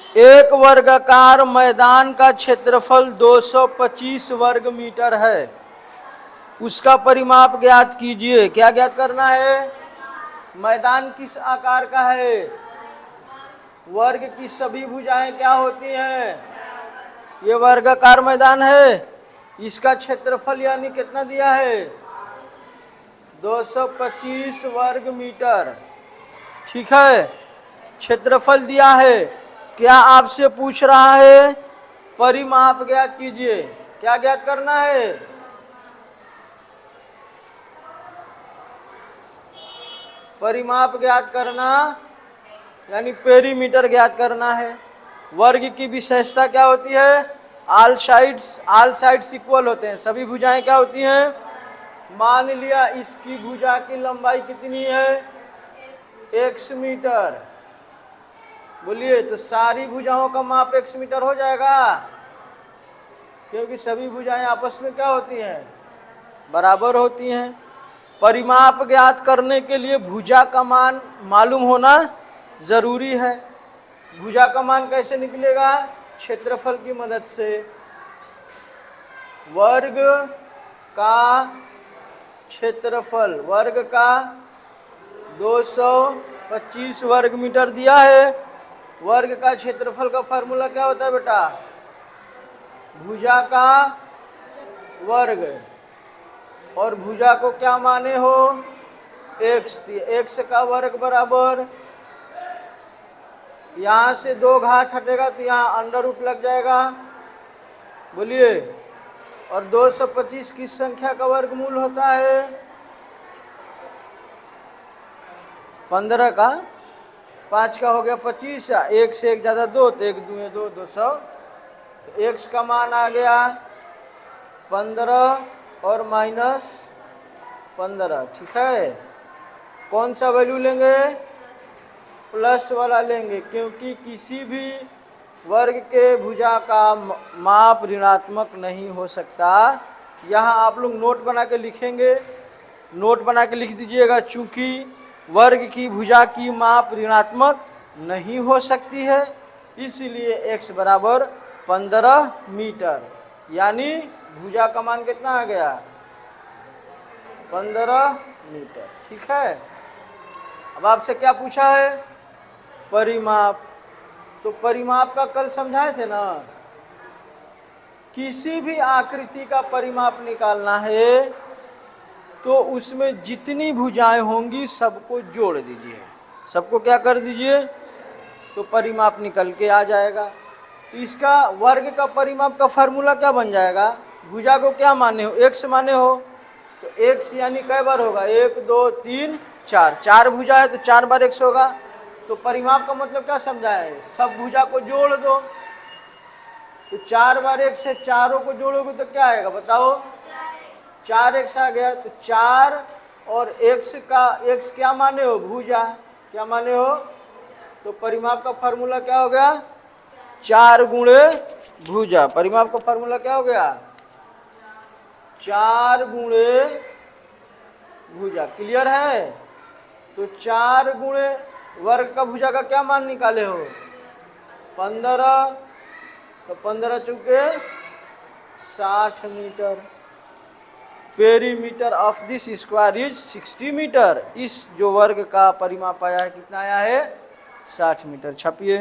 एक वर्गाकार मैदान का क्षेत्रफल 225 वर्ग मीटर है। उसका परिमाप ज्ञात कीजिए। क्या ज्ञात करना है? मैदान किस आकार का है? वर्ग की सभी भुजाएं क्या होती हैं? ये वर्गाकार मैदान है। इसका क्षेत्रफल यानी कितना दिया है? 225 वर्ग मीटर। ठीक है, क्षेत्रफल दिया है। क्या आपसे पूछ रहा है परिमाप ज्ञात कीजिए? क्या ज्ञात करना है? परिमाप ज्ञात करना यानी पेरीमीटर ज्ञात करना है। वर्ग की विशेषता क्या होती है? ऑल साइड्स इक्वल होते हैं। सभी भुजाएं क्या होती हैं? मान लिया इसकी भुजा की लंबाई कितनी है? x metre. बोलिए, तो सारी भुजाओं का माप x मीटर हो जाएगा, क्योंकि सभी भुजाएं आपस में क्या होती हैं? बराबर होती हैं। परिमाप ज्ञात करने के लिए भुजा का मान मालूम होना जरूरी है। भुजा का मान कैसे निकलेगा? क्षेत्रफल की मदद से। वर्ग का क्षेत्रफल, वर्ग का 225 वर्ग मीटर दिया है। वर्ग का क्षेत्रफल का फॉर्मूला क्या होता है बेटा? भुजा का वर्ग। और भुजा को क्या माने हो? x। x का वर्ग बराबर, यहाँ से 2 घात हटेगा तो यहाँ अंडर रूट लग जाएगा। बोलिए, और 225 किस संख्या का वर्गमूल होता है? 15 का। 5 का हो गया 25, 1 से 1 ज़्यादा 2, तो 1 दूनी 2, 200। तो x का मान आ गया 15 और माइनस 15। ठीक है, कौन सा वैल्यू लेंगे? प्लस वाला लेंगे, क्योंकि किसी भी वर्ग के भुजा का माप ऋणात्मक नहीं हो सकता। यहाँ आप लोग नोट बना के लिखेंगे, नोट बना के लिख दीजिएगा। चूंकि वर्ग की भुजा की माप ऋणात्मक नहीं हो सकती है, इसलिए x बराबर 15 मीटर, यानी भुजा का मान कितना आ गया? 15 मीटर। ठीक है, अब आपसे क्या पूछा है? परिमाप। तो परिमाप का कल समझाए थे ना। किसी भी आकृति का परिमाप निकालना है तो उसमें जितनी भुजाएं होंगी सबको जोड़ दीजिए। सबको क्या कर दीजिए? तो परिमाप निकल के आ जाएगा। तो इसका वर्ग का परिमाप का फार्मूला क्या बन जाएगा? भुजा को क्या माने हो? x माने हो, तो x यानी कै बार होगा? 1 2 3 4। 4 भुजा है तो 4 बार x होगा। तो परिमाप का मतलब क्या समझा है? सब भुजा को जोड़ दो। तो 4 बार x है, चारों को जोड़ोगे तो क्या आएगा बताओ? 4x आ गया। तो 4 और x क्या माने हो? भुजा। क्या माने हो? तो परिमाप का फार्मूला क्या हो गया? 4 गुणे भुजा। परिमाप का फार्मूला क्या हो गया? 4 गुणे भुजा। क्लियर है? तो 4 गुणे वर्ग का भुजा का क्या मान निकाले हो? 15। तो 15 चुके 60 metre. Perimeter of this square is 60 metre. इस जो वर्ग का परिमाप आया है कितना आया है? 60 मीटर। छपिए।